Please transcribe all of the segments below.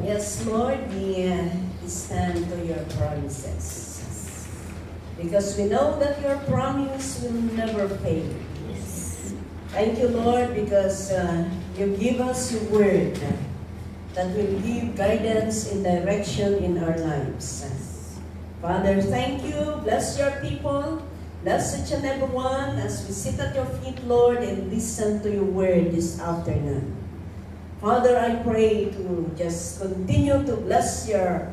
Yes, Lord, we stand to your promises. Because we know that your promise will never fail. Thank you, Lord, because you give us your word that will give guidance and direction in our lives. Father, thank you. Bless your people. Bless each and every one as we sit at your feet, Lord, and listen to your word this afternoon. Father, I pray to just continue to bless your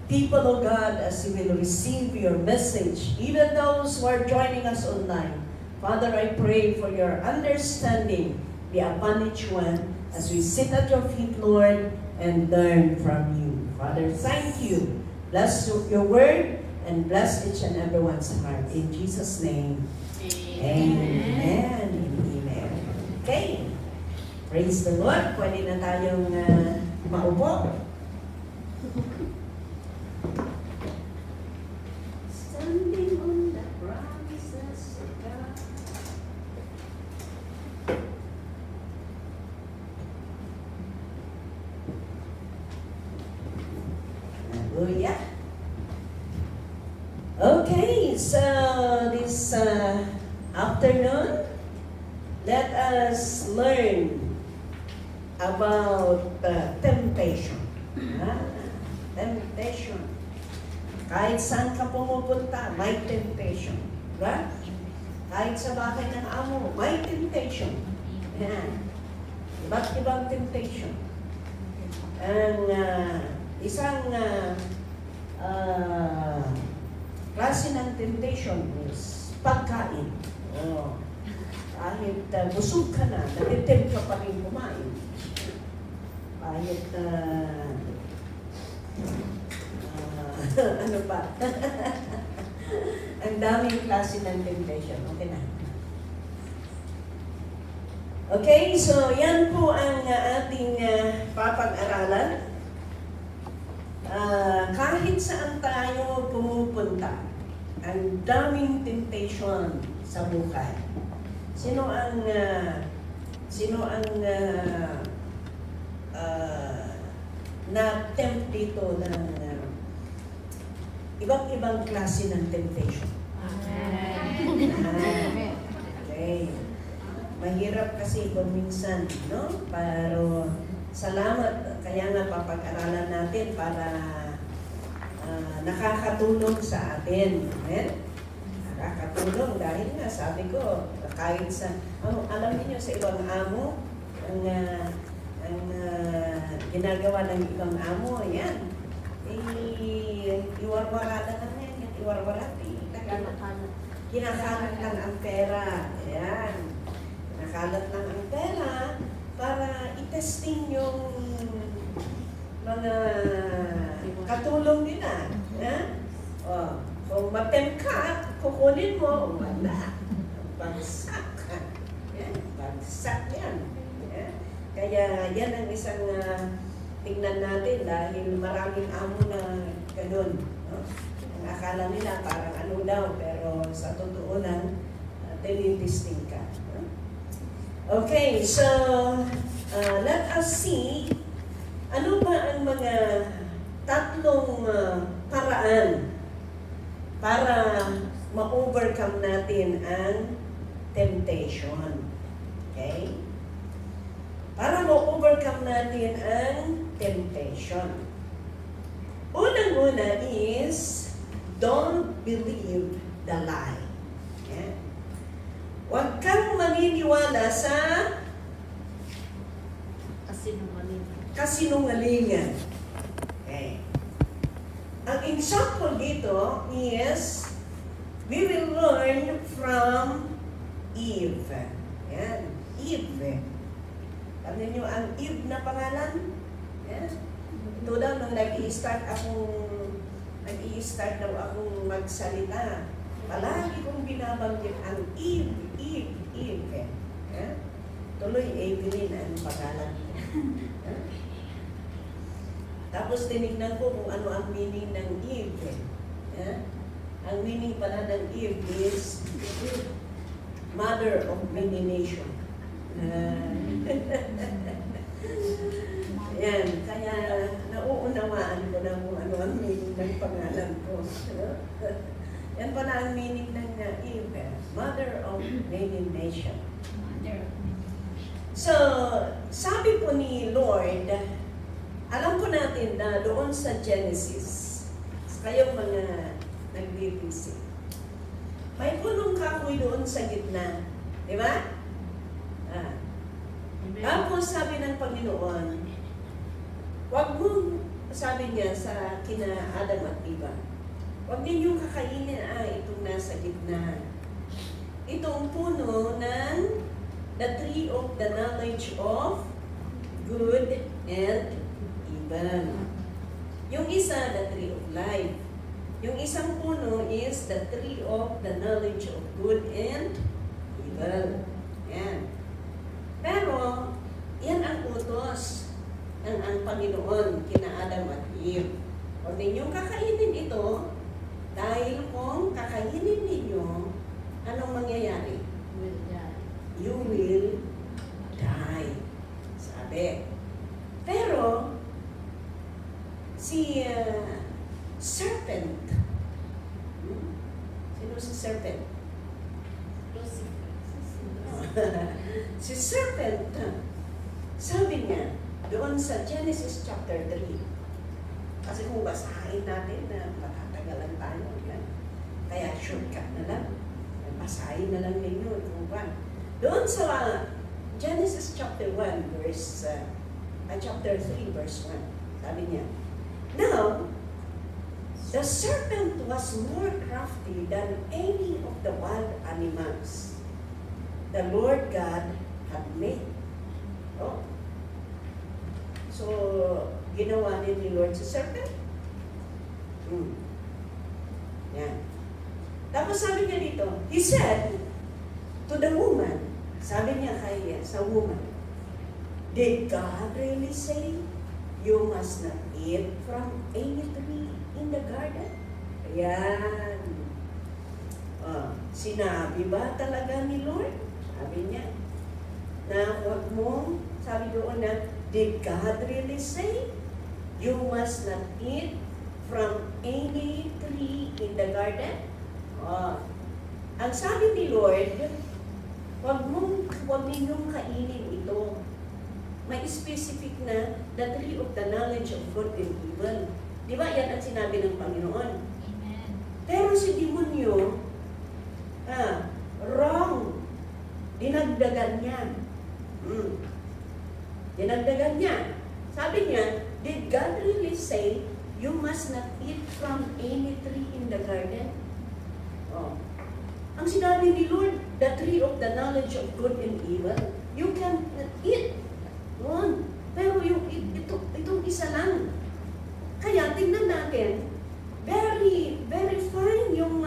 people, O God, as you will receive your message, even those who are joining us online. Father, I pray for your understanding, be upon each one as we sit at your feet, Lord, and learn from you. Father, thank you. Bless your word and bless each and everyone's heart. In Jesus' name, amen. Amen. Okay. Praise the Lord. Pwede na tayong maupo. Standing on the promises of God. Hallelujah. Okay, so this afternoon, let us learn about temptation. Temptation. Kahit saan ka pumupunta, may temptation. Diba? Kahit sa bahay ng amo, may temptation. Yan. Iba't ibang temptation. Ang isang klase ng temptation is pagkain. Oh. Kahit busog ka na, natitempt ka pa rin kumain. Kahit ano pa? Ang daming klase ng temptation. Okay na. Okay, so yan po ang ating papag-aralan. Kahit saan tayo pumupunta, ang daming temptation sa buhay. Sino ang na-tempt dito ng iba't ibang klase ng temptation? Okay. Mahirap kasi kung minsan, no? Pero salamat, kaya nga papag-aralan natin para nakakatulong sa atin. Amen? Nakakatulong dahil nga sabi ko, kahit sa, alam niyo sa ibang amo, ang ginagawa ng ibang amo, yan. Iwarwara lang yan, iwarwara. Kinakalat lang ang pera. Ayan. Kinakalat lang ang pera para itesting yung mga katulong nila. O, kung matem ka, kukunin mo, wala. Bagsak. Yan, bagsak yan. Kaya yan ang isang tingnan natin dahil maraming amo na ganun. No? Ang akala nila parang ano daw, pero sa totoo lang, tinitisting ka. No? Okay, so let us see ano ba ang mga tatlong paraan para ma-overcome natin ang temptation. Okay? Para ma-overcome natin ang temptation. Unang-una is, don't believe the lie. Okay? Huwag kang maniniwala sa kasinungalingan. Okay. Ang example dito is, we will learn from Eve. Yan, Eve. Alam niyo ang Eve na pangalan? Yan. Ito daw nung nag-i-start daw akong magsalita. Palagi kong binabanggit ang Eve, Eve, Eve. Yan. Tuloy, Evelyn ang pangalan. Tapos tinignan ko kung ano ang meaning ng Eve. Ang meaning pala ng Eve is mother of many nations. Yan, kaya pangalan ko. Yan pala ang meaning ng Eve, Mother of Many Nations. So, sabi po ni Lord, alam po natin na doon sa Genesis, kayong mga nag-visit, may punong kahoy doon sa gitna. Di ba? Tapos sabi ng Panginoon, wag mong, sabi niya sa kina Adam at Eva, wag ninyong kakainin itong nasa gitna. Itong puno ng the tree of the knowledge of good and evil. Yung isa, the tree of life. Yung isang puno is the tree of the knowledge of good and evil. Yan. Pero, yan ang utos ng ang Panginoon kina Adam at Eve. Huwag ninyong kakainin ito dahil kung kakainin ninyo, anong mangyayari? You will die. Sabi. Pero, si serpent. Sino si serpent? Si serpent, sabi niya, doon sa Genesis chapter 3, kasi kung basahin natin na matatagalan tayo, kaya shortcut na lang, basahin na lang ninyo, doon sa Genesis chapter 1, chapter 3, verse 1, sabi niya, now, the serpent was more crafty than any of the wild animals the Lord God had made. Oh. So, ginawa ni Lord sa serpent. Yan. Tapos sabi niya dito, He said to the woman, sabi niya sa woman, did God really say you must not eat from any tree in the garden? Ayan. Sinabi ba talaga ni Lord? Sabi niya, na huwag mo, sabi doon na, did God really say you must not eat from any tree in the garden? Ang sabi ni Lord, huwag ninyong kainin ito. May specific na the tree of the knowledge of good and evil. Di ba yan ang sinabi ng Panginoon? Amen. Pero si demonyo, wrong. Dinagdagan niya. Dinagdagan niya. Sabi niya, did God really say you must not eat from any tree in the garden? Ang sinabi ni Lord, the tree of the knowledge of good and evil, you can eat. Pero itong isa lang. Kaya tingnan natin, very, very fine yung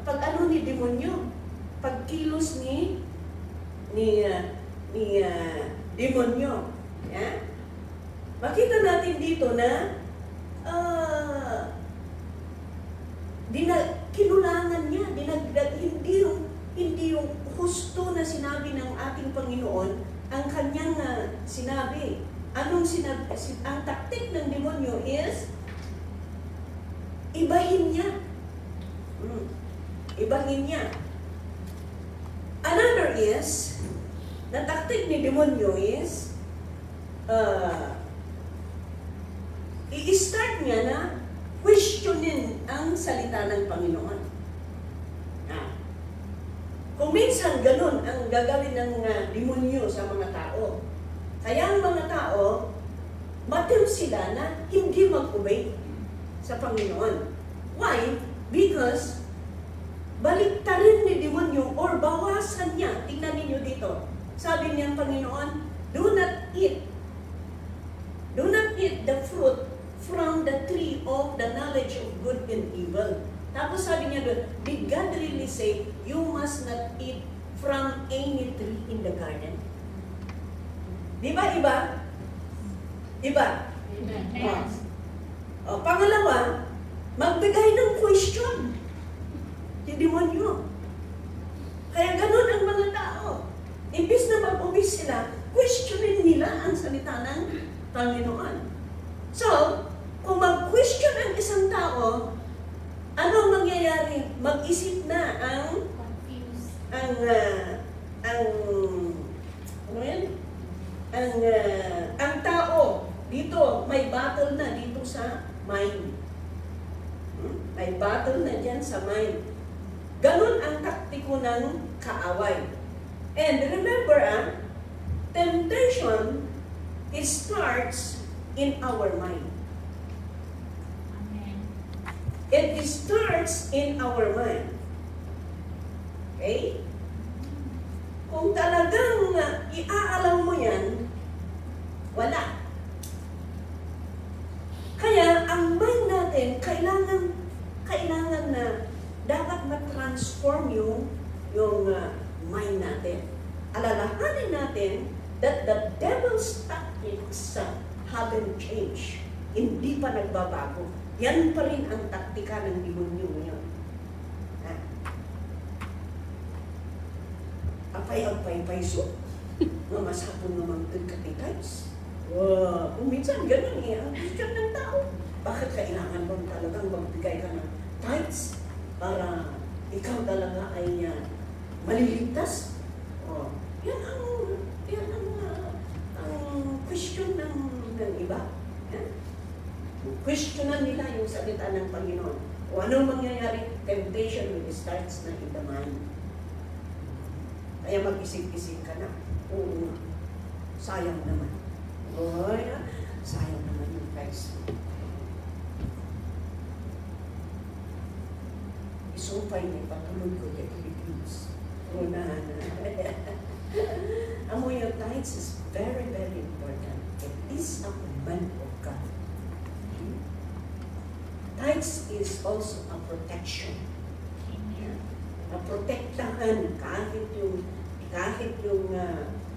pag-ano ni demonyo, pagkilos ni demonyo. Yeah? Makita natin dito na kinulangan niya, hindi yung husto na sinabi ng ating Panginoon ang kanyang sinabi. Anong sinabi? Ang taktik ng demonyo is ibahin niya. Ibahin niya. Another is, na taktik ni demonyo is, i-start niya na questionin ang salita ng Panginoon. Kung minsan ganun ang gagawin ng demonyo sa mga tao, kaya ang mga tao, matew sila na hindi mag-obey sa Panginoon. Why? Because baliktarin ni demonyo or bawasan niya. Tingnan ninyo dito. Sabi niya ang Panginoon, do not eat the fruit from the tree of the knowledge of good and evil. Tapos sabi niya doon, did God really say, you must not eat from any tree in the garden? Di ba iba? Iba? Yes. Pangalawa, magbigay ng question. Di demonyo. Kaya ganun ang mga tao. Imbis na mag-obey sila, questionin nila ang salita ng Panginoon. So, kung mag ma-question ang isang tao, ano mangyayari? Mag-isip na ang Confused. ano yan? Ang tao dito, may battle na dito sa mind. May battle na dyan sa mind. Ganon ang taktiko ng kaaway. And remember, temptation, it starts in our mind. Amen. It starts in our mind. Okay? Kung talagang iaalam mo yan, wala. Kaya ang mind natin, kailangan na dapat ma-transform yung mind natin. Alalahanin natin that the devil's tactics haven't changed. Hindi pa nagbabago. Yan pa rin ang taktika ng demonyo ngayon. Apay-apay so. Mamasapon naman tagkatitites. Kung minsan ganun ang Christian ng tao. Bakit kailangan mo talagang magbigay ka ng tithes para ikaw talaga ay maliligtas? Yan ang question ng iba. Questionan nila yung salita ng Panginoon. O anong mangyayari? Temptation will starts na in the mind. Kaya mag-isip-isip ka na. Oo, sayang naman. Sayang naman yung guys. Isupay niya, patulog ko kay Philippines. Unahan na. Amoy yung tithes is very, very important. It is a command of God. Tithes is also a protection. Naprotektahan kahit yung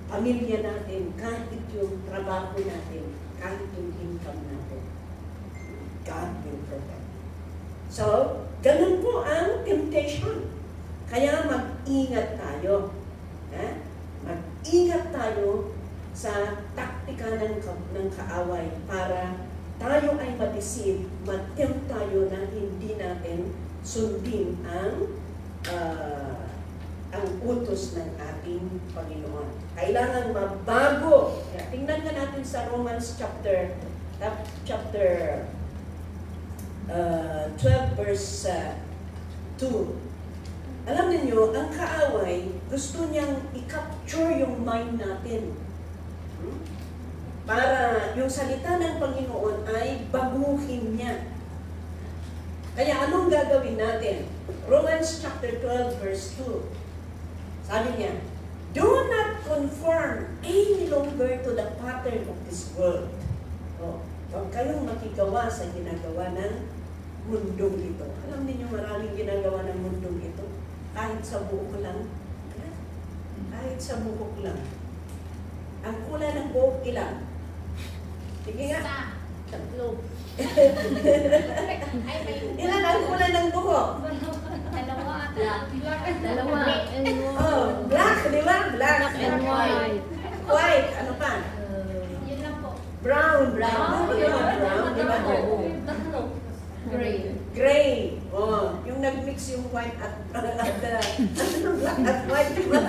pamilya natin, kahit yung trabaho natin, kahit yung income natin. God will protect. So, ganun po ang temptation. Kaya mag-ingat tayo. Mag-ingat tayo sa taktika ng kaaway para tayo ay ma-deceive, ma-tempt tayo na hindi natin sundin ang utos ng ating Panginoon. Kailangan mabago. Tingnan nga natin sa Romans chapter 12 verse 2. Alam niyo, ang kaaway, gusto niyang i-capture yung mind natin. Para yung salita ng Panginoon ay baguhin niya. Kaya anong gagawin natin? Romans chapter 12 verse 2. Sabi niya, do not conform any longer to the pattern of this world. Huwag kayong makigawa sa ginagawa ng mundong ito. Alam niyo, maraming ginagawa ng mundong ito. Kahit sa buhok lang. Kahit sa buhok lang. Ang kulay ng buhok ilan? Sige nga. Tatlo. Ilan ang kulay ng buhok? Dalawa. Black, di ba? Black and white. White, ano pa? Yun lang po. Brown. Brown, di ba? Gray. Gray. Yung nag-mix yung white at black at white, di ba?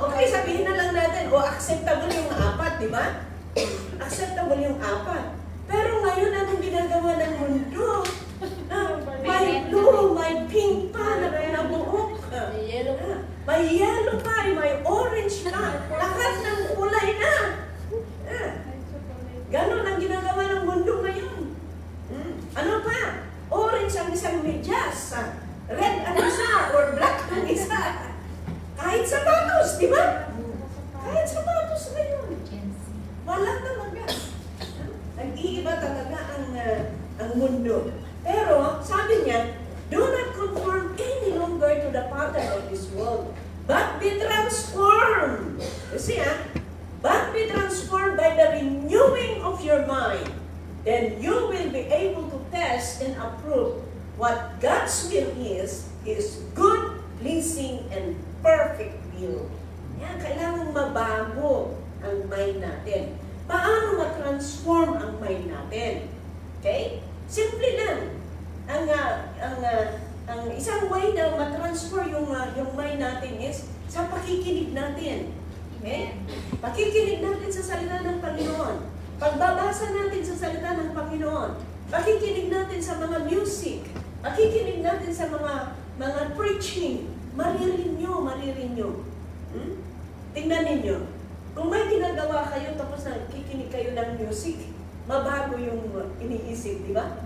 Okay, sabihin na lang natin, acceptable yung apat, di ba? Acceptable yung apat. Pero ngayon, anong ginagawa ng mundo? May blue, may pink pa na buhok. May yellow pa, may orange pa. Lahat ng kulay na. Ganon ang ginagawa ng mundo ngayon. Ano pa? Orange ang isang medyas. Red ang isa, or black ang isa. Kahit sapatos, di ba? Kahit sapatos ngayon. Wala talaga. Nag-iiba talaga ang mundo. Pero, sabi niya, do not conform any longer to the pattern of this world, but be transformed. Kasi but be transformed by the renewing of your mind. Then you will be able to test and approve what God's will is good, pleasing, and perfect will. Yan, kailangan mabago ang mind natin. paano ma-transform ang mind natin. Okay? Simple lang. Ang isang way na ma-transfer yung mind natin is sa pakikinig natin. Okay? Pakikinig natin sa salita ng Panginoon. Pagbabasa natin sa salita ng Panginoon. Pakikinig natin sa mga music. Pakikinig natin sa mga preaching. Maririnyo. Tingnan ninyo. Kung may ginagawa kayo tapos nakikinig kayo ng music, mabago yung iniisip, di ba?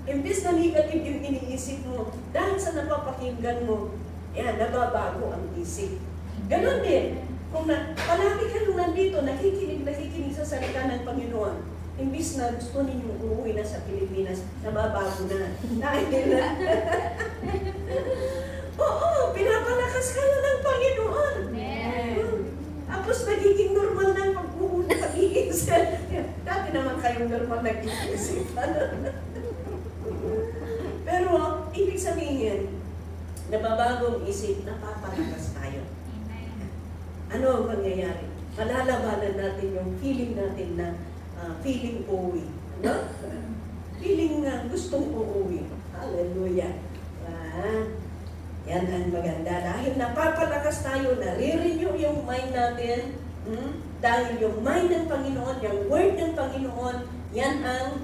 Imbis na negative yung iniisip mo, dahil sa napapakinggan mo, yan, nababago ang isip. Ganon din. Kung palagi kayong nandito, nakikinig sa salita ng Panginoon, imbis na gusto ninyong uuwi na sa Pilipinas, nababago na. Dahil na. Oo, pinapalakas kayo ng Panginoon. Tapos nagiging normal na pag-iisip. Dati naman kayong normal nag-iisip. Pero, ibig sabihin, nababagong isip, napapalakas tayo. Ano ang mangyayari? Malalabanan natin yung feeling natin na feeling uuwi. Ano? Feeling na gustong uuwi. Hallelujah. Yan ang maganda. Dahil napapalakas tayo, nare-renew yung mind natin. Dahil yung mind ng Panginoon, yung word ng Panginoon, yan ang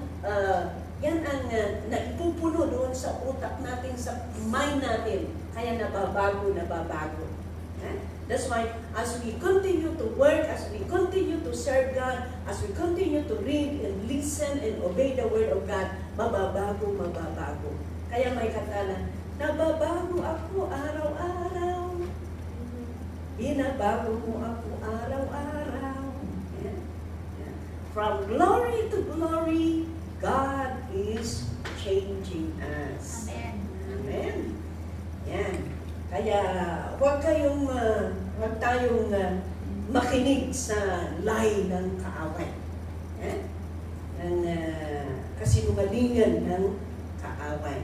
naipupuno doon sa utak natin, sa mind natin. Kaya nababago. That's why, as we continue to work, as we continue to serve God, as we continue to read and listen and obey the Word of God, mababago. Kaya may kata na, nababago ako araw-araw. Binabago mo ako araw-araw. Yeah. From glory to glory, God is changing us. Amen. Yan. Kaya huwag tayong makinig sa lie ng kaaway. Ng kasinungalingan ng kaaway.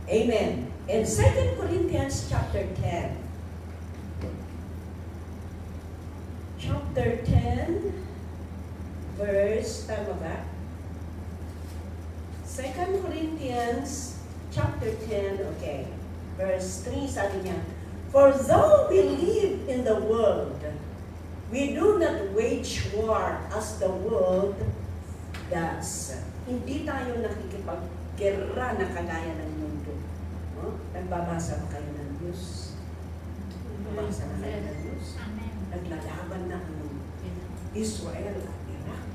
Amen. In 2 Corinthians chapter 10. Chapter 10, verse, tama ba? 2 Corinthians chapter 10, okay. Verse 3, sabi niya, for though we live in the world, we do not wage war as the world does. Hindi tayo nakikipag-gera na kagaya ng mundo. No? Nagbabasa ba kayo ng news? Nagbabasa na kayo ng news? Naglalaban na ang Israel at Iraq.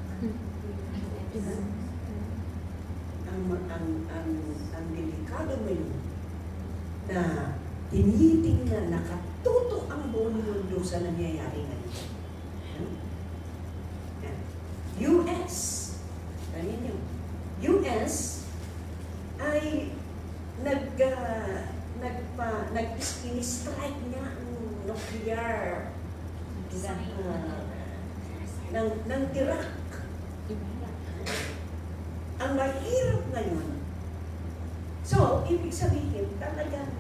Ang delikado mo yun na tinitingnan, nakatutok ang buong mundo sa nangyayari ngayon. US, ganyan yun. US ay nag-strike niya ang nuclear ng Iraq. Ang mahirap ngayon. So, ibig sabihin, talagang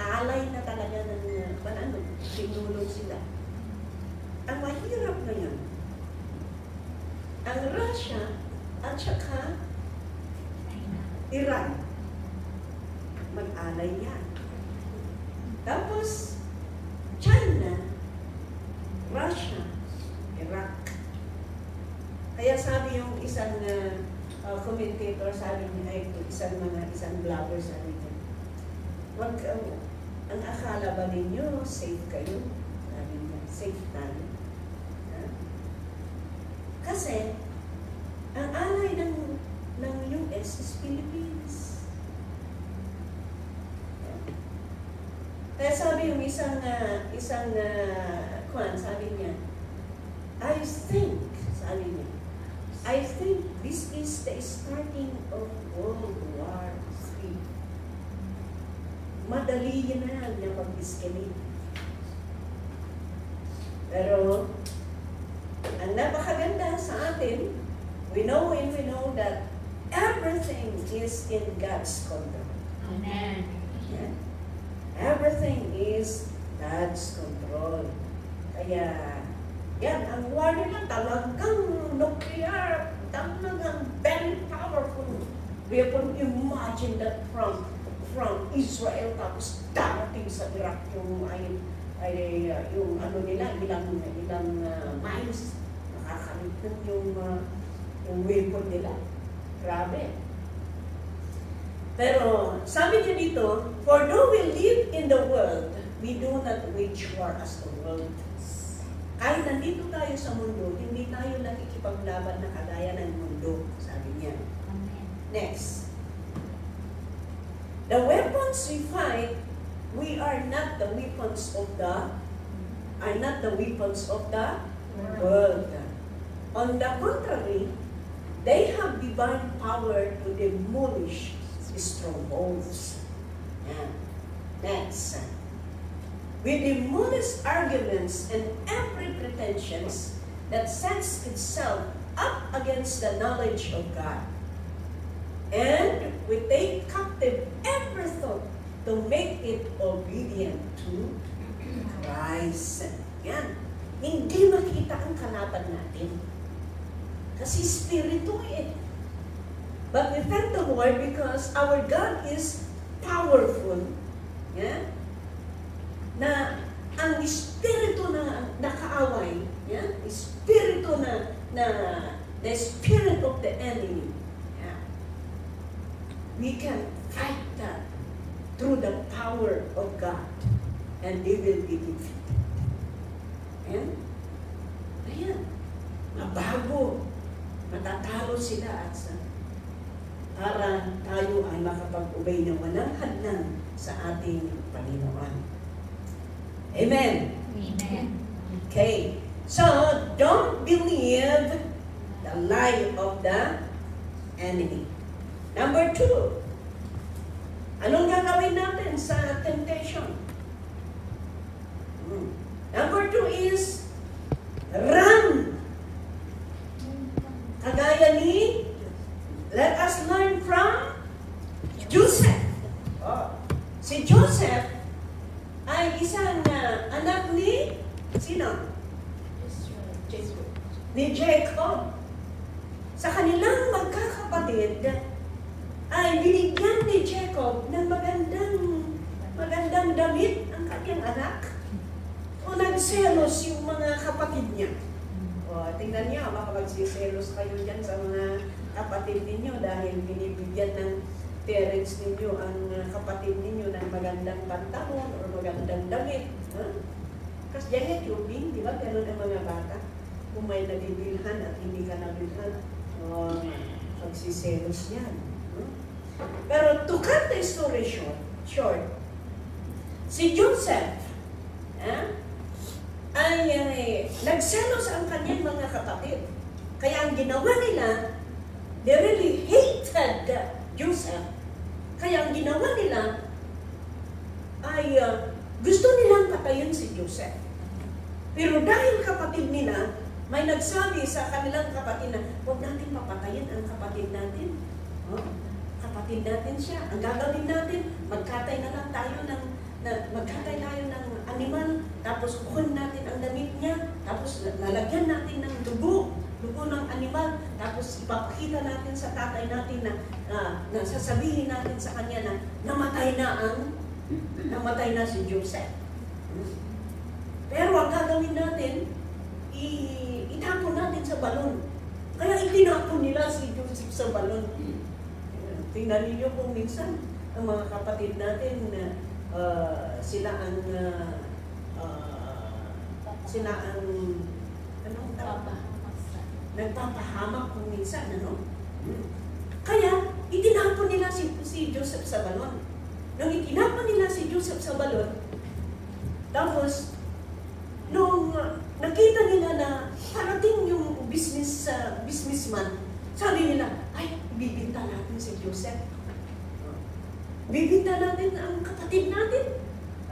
alay na talaga ng tinulong sila. Ang mahirap ngayon, ang Russia at saka Iran, mag-alay yan. Tapos, China, Russia, Iraq. Kaya sabi yung isang commentator, sabi niya, isang blogger, sabi niya, ang akala ba ninyo, safe kayo? Sabi niya, safe tayo. Kasi, ang alay ng US is Philippines. Kaya sabi yung sabi niya, I think this is the starting of World War III. Madali yan na mag-escalate. Pero, ang napakaganda sa atin, we know that everything is in God's control. Amen. Yeah? Everything is God's control. Kaya, Yan, ang war nila talagang nuclear, talagang very powerful weapon. Imagine that from Israel, tapos darating sa Iraq yung yung ano nila, ilang miles, nakakalit yung weapon nila. Grabe. Pero sabi niya dito, for though we live in the world, we do not wage war as the world. Kahit nandito tayo sa mundo, hindi tayo nakikipaglaban na kagaya ng mundo, sabi niya. Amen. Next. The weapons we fight, we are not the weapons of the world. On the contrary, they have divine power to demolish strongholds. Yeah. Next. We demolish arguments and every pretensions that sets itself up against the knowledge of God. And we take captive every thought to make it obedient to Christ. Yan. Hindi makita ang kalaban natin. Kasi spirito eh. But we thank the Lord because our God is powerful. Yeah? Na ang espiritu na nakaaway, yeah? Espiritu the spirit of the enemy. Yeah? We can fight that through the power of God, and they will be defeated. And, ayan, mabago, matatalo sila at para tayo ay makapag-obey ng walang hadlang sa ating Panginoon. Amen. Amen. Okay. So, don't believe the lie of the enemy. Number 2, anong gagawin natin sa temptation? Number 2 is run. Kagaya ni, let us learn from Joseph. Oh. Si Joseph ay isang anak ni sino? Ni Jacob. Sa kanilang magkakapatid ay binigyan ni Jacob ng magandang damit ang kanyang anak. O nagselos yung mga kapatid niya. O, tingnan niyo, makapagsiselos kayo dyan sa mga kapatid ninyo dahil binibigyan ng parents ninyo ang kapatid ninyo ng magandang pantalon o magandang damit. Kasi dyan yung tubing, di ba? Ganun ang mga bata. Kung may nabibilhan at hindi ka nabilhan, magsiselos yan. Pero to cut the story short, si Joseph ay nagselos ang kanyang mga kapatid. Kaya ang ginawa nila, they really hated Joseph. Kaya ang ginawa nila ay gusto nilang patayin si Joseph. Pero dahil kapatid nila, may nagsabi sa kanilang kapatid na, huwag natin papatayin ang kapatid natin. Kapatid natin siya. Ang gagawin natin, magkatay na lang tayo ng animal, tapos kukunin natin ang damit niya, tapos lalagyan natin ng dugo ng animal, tapos ipapakita natin sa tatay natin na sasabihin natin sa kanya na namatay na si Joseph. Pero ang gagawin natin, itapon natin sa balon. Kaya itinapon nila si Joseph sa balon. Tingnan niyo kung minsan ang mga kapatid natin sila ang nagpapahamak kung minsan, ano? Kaya, itinapon nila si Joseph sa balon. Nung itinapon nila si Joseph sa balon, tapos, nung nakita nila na parating yung businessman, sabi nila, ay, bibinta natin si Joseph. Bibinta natin ang kapatid natin.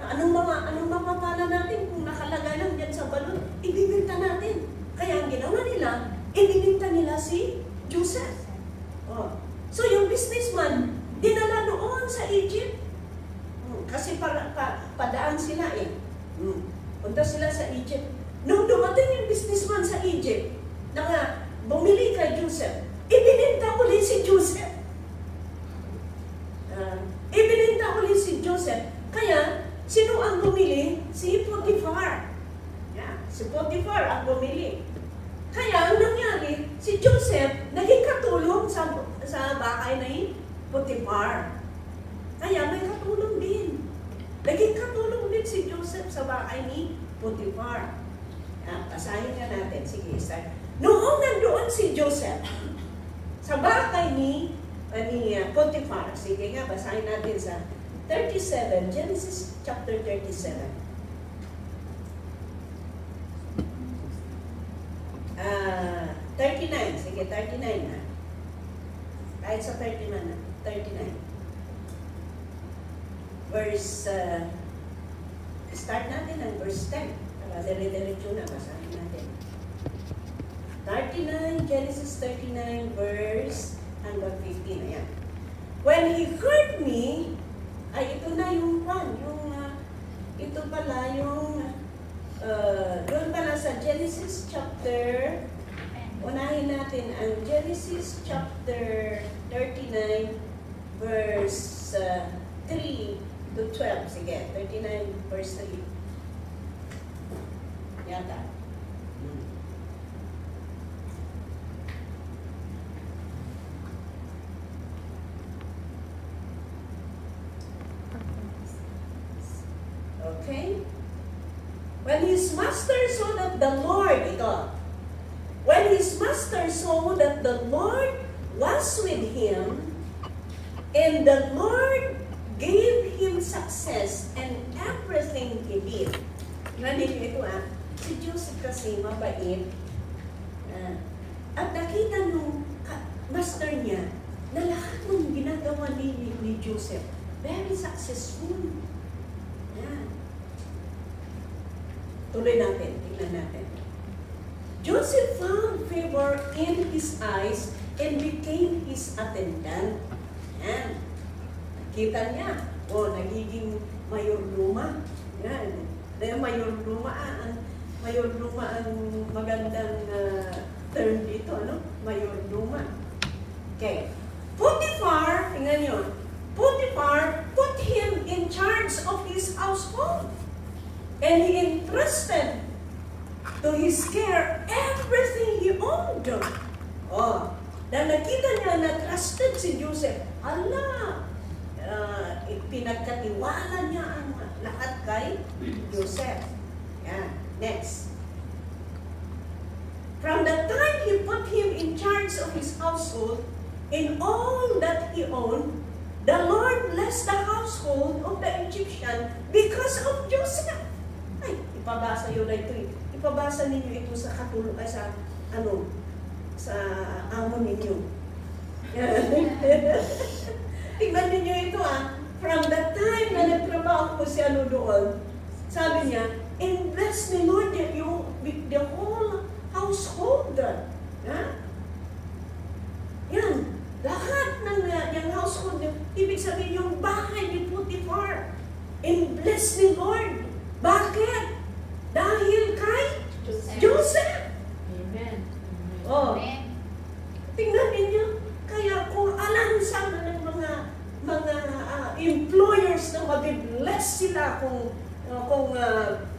Anong mapapala natin kung nakalagay lang dyan sa balon? Ibibinta natin. Kaya ang ginawa nila, ibibinta nila si Joseph. So yung businessman, dinala noon sa Egypt. Kasi padaan sila eh. Punta sila sa Egypt. nung dumating yung businessman sa Egypt, na nga, bumili kay Joseph, ibininta ulit si Joseph. Ibininta ulit si Joseph. Kaya, sino ang bumili? Si Potiphar. Yeah, si Potiphar ang bumili. Kaya, ang nangyari, si Joseph naging katulong sa bahay ni Potiphar. Kaya may katulong din. Naging katulong din si Joseph sa bahay ni Potiphar. Basahin nga natin. Sige, start. Noong nandoon si Joseph sa bahay ni Potiphar, sige nga, basahin natin sa 37, Genesis chapter 37. 39, sige, 39 na. Kahit sa 39 na, 39. Verse, start natin ang verse 10. Para dire-diretso na, basahin natin. 39, Genesis 39, verse hanggang 15. Ayan. When he heard me, ay ito na yung one, ito pala yung, doon pala sa Genesis chapter, unahin natin ang Genesis chapter 39, verse 3 to 12. Sige, 39 verse 3. Yata. Okay? When his master saw that the Lord, when his master saw that the Lord was with him, and the Lord gave him success and everything he did. Nandito ito si Joseph kasi mabait. At nakita nung master niya na lahat ng ginagawa ni Joseph, very successful. Yan. Tuloy natin, tingnan natin. Joseph found favor in his eyes and became his attendant. Yan. Kita niya, nagiging mayorluma. Yan. Dahil mayorluma ang magandang term dito, ano? Mayorluma. Okay. Potiphar, tingnan niyo, Potiphar put him in charge of his household. And he entrusted to his care everything he owned. Dahil nakita niya na trusted si Joseph, pinagkatiwala niya ang lahat kay Joseph. Yan. Next. From the time he put him in charge of his household, in all that he owned, the Lord blessed the household of the Egyptian because of Joseph. Ay, ipabasa yun na ito eh. Ipabasa ninyo ito sa katulong, sa amo ninyo. Tingnan ninyo ito from the time na nagtrabaho ko si doon, sabi niya, and bless me Lord, the whole household. Yan. Lahat ng yung household, ibig sabihin yung bahay ni Potiphar. And bless me Lord. Bakit? Dahil kay Joseph. Amen. Tingnan ninyo. Kaya kung alam sana ng mga employers na mag-bless sila kung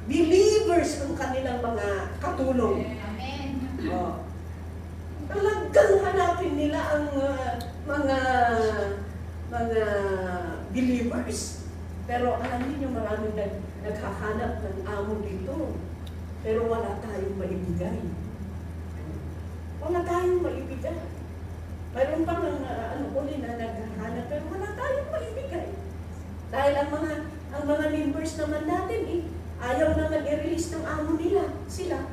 believers ang kanilang mga katulong. Amen. Talagang hanapin nila ang mga believers. Pero alam niyo maraming naghahanap ng amo dito. Pero wala tayong maibigay. Wala tayong maibigay. Mayroon pa ng uli na naghahanap, pero wala tayong maibigay. Dahil ang mga members naman natin, ayaw naman i-release ng amo nila, sila.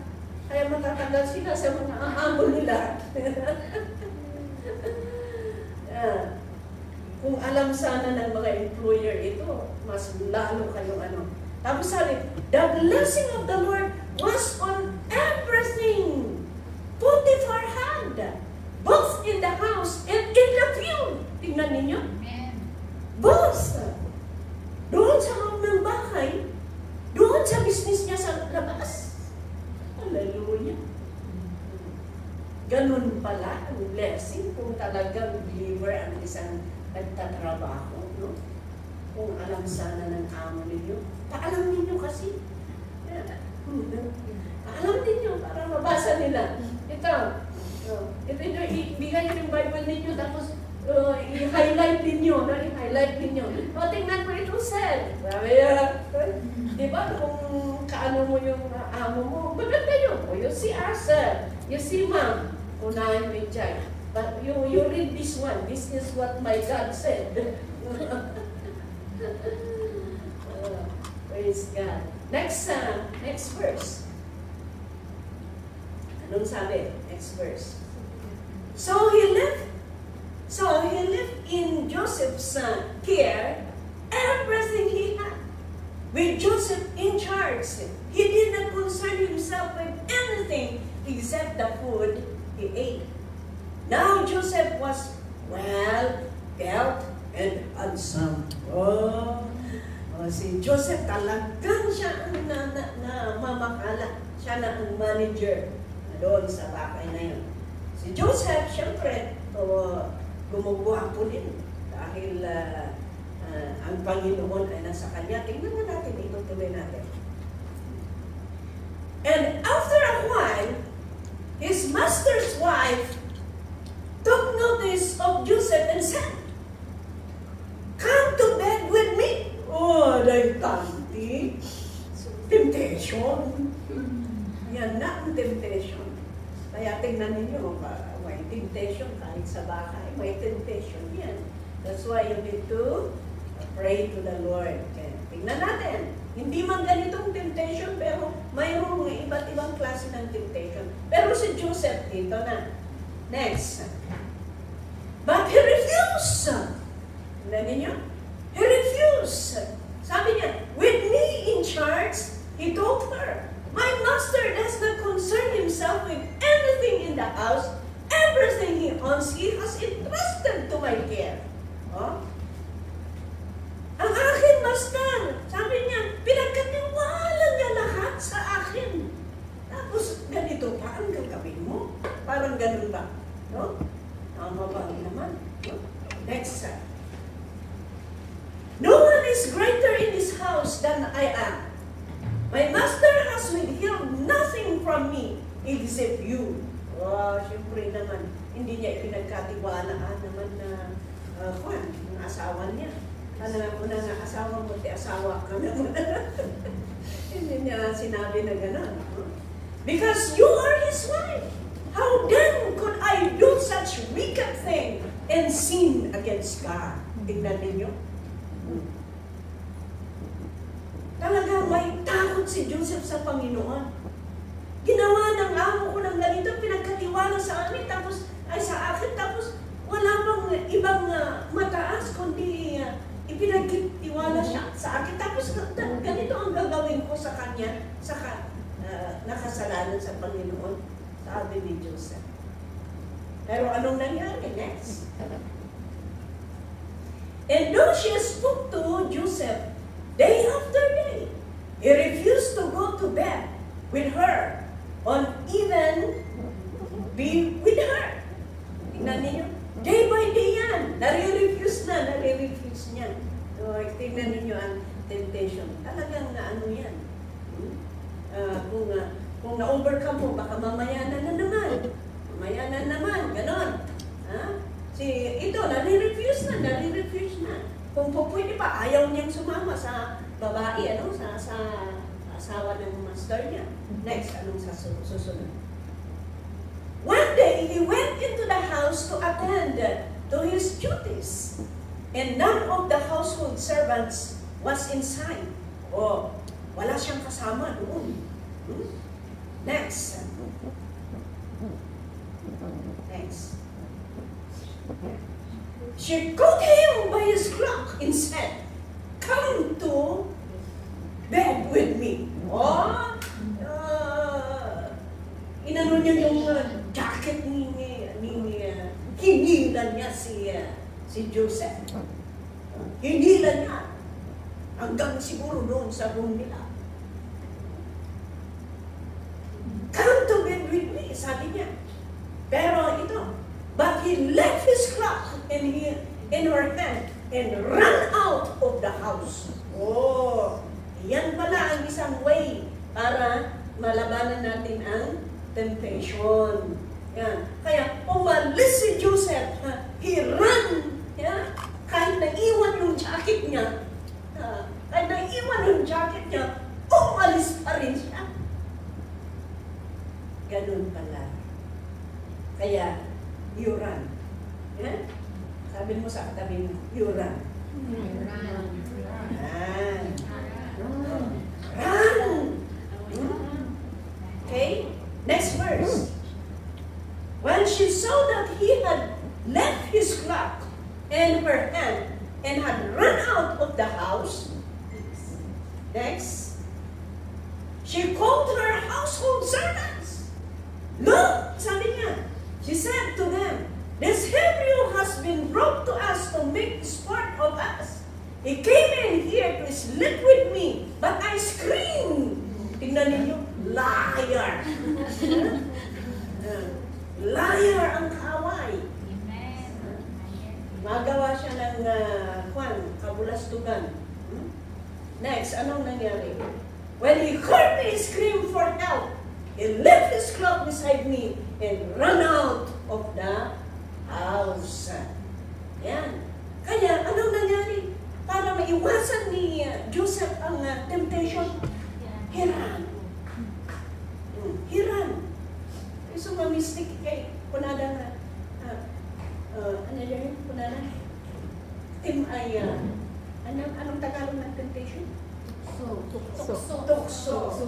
Kaya matatagal sila sa mga amo nila. Kung alam sana ng mga employer ito, mas lalo kayong Tapos sabi, the blessing of the Lord was on everything Potiphar had, both in the house and in the field. Tingnan ninyo. Both. Doon sa loob ng bahay, doon sa business niya sa labas. ganun pala ang blessing kung talagang believer ang isang nagtatrabaho, no? Kung alam sana ng amo ninyo. Paalam ninyo kasi. Paalam ninyo para mabasa nila. Ito, ibigay nyo yung Bible ninyo, tapos i-highlight ninyo, no? I-highlight ninyo. O, tingnan mo ito, sir. Sabi, di ba, kung kaano mo yung amo mo, maganda yun. O, you see us, sir. You see, ma'am. Unahin mo yung child. But you read this one. This is what my God said. Praise God. Next verse. Anong sabi? Next verse. So he lived in Joseph's care everything he had. With Joseph in charge, he did not concern himself with anything except the food he ate. Now Joseph was well built and handsome. Si Joseph talagang siya ang mamakala. Siya na ang manager doon sa bakay na yun. Si Joseph, syempre, gumugwapo din dahil ang Panginoon ay nasa kanya. Tingnan na natin, itutuloy natin. And after a while, his master's wife took notice of Joseph and said, "Come to bed with me." Oh, dahil tanti. Temptation. Yan na ang temptation. Kaya tingnan ninyo, may temptation kahit sa bahay. May temptation yan. That's why you need to pray to the Lord. Okay. Tingnan natin. Hindi man ganitong temptation, pero mayroong iba't ibang klase ng temptation. Pero si Joseph, dito na. Next. But he refused. Tingnan ninyo? He refused. Sabi niya, with me in charge, he told her, my master does not concern himself with anything in the house. Everything he owns, he has entrusted to my care. Oh? Ang akin, master, sabi niya, pinagkatiwala niya lahat sa akin. Tapos, ganito pa ang gagawin mo? Parang ganun ba? No? Tama ba naman? No? Next slide. No one is greater in this house than I am. My master has withheld nothing from me except you. Oh, siyempre naman, hindi niya ipinagkatiwalaan naman na Juan, yung asawa niya. Ano na nga asawa mo, asawa ka naman. Hindi niya sinabi na gano'n. Because you are his wife. How then could I do such wicked thing and sin against God? Tignan ninyo. Talaga may takot si Joseph sa Panginoon. Ginawa ng amo ko ng ganito, pinagkatiwala sa amin, tapos ay sa akin, tapos wala bang ibang mataas, kundi ipinagkatiwala siya sa akin. Tapos ganito ang gagawin ko sa kanya, sa nakasalanan sa Panginoon, sabi ni Joseph. Pero anong nangyari next? And though she spoke to Joseph day after day, he refused to go to bed with her or even be with her. Tingnan niyo, day by day yan. Nare-refuse niya. So, tingnan niyo ang temptation. Talagang ano yan. Kung na-overcome mo, baka mamaya na naman. Mamaya na naman, ganon. Ito, nare-refuse na. Kung pwede pa, ayaw niyang sumama sa babae, sa asawa ng master niya. Next, anong susunod? One day, he went into the house to attend to his duties, and none of the household servants was inside. Oh, wala siyang kasama doon. Next. She caught him by his cloak and said, "Come to bed with me." Oh, inano niya yung jacket hinilan niya si Joseph. Hinilan niya hanggang siguro doon sa room nila. "Come to bed with me," sabi niya. Pero ito, but he left his cloak in her hand and ran out of the house. Oh, yan pala ang isang way para malabanan natin ang temptation. Yan. Kaya umalis si Joseph. He ran. Yan. Kahit naiwan yung jacket niya, umalis pa rin siya. Ganun pala. Kaya, you run. Yan. Sabi mo sa katabi mo, you run. Run. Run. Okay? Next verse. When she saw that he had left his cloak in her hand and had run out of the house, next, she called her household servants. Look, sabi niya, she said to them, this Hebrew has been brought to us to make sport of us. He came in here to sleep with me, but I screamed. Tingnan ninyo, liar. Liar ang kaaway. Magawa siya ng kabulastugan. Next, anong nangyari? When he heard me scream for help, he left his cloak beside me and ran out of the house. Yan. Kaya, anong nangyari? Para maiwasan ni Joseph ang temptation, he ran. He ran. So, mamistik kay kunada nga. Ano yun? Kunada? Anong Tagalog ng temptation? Tukso. Tukso,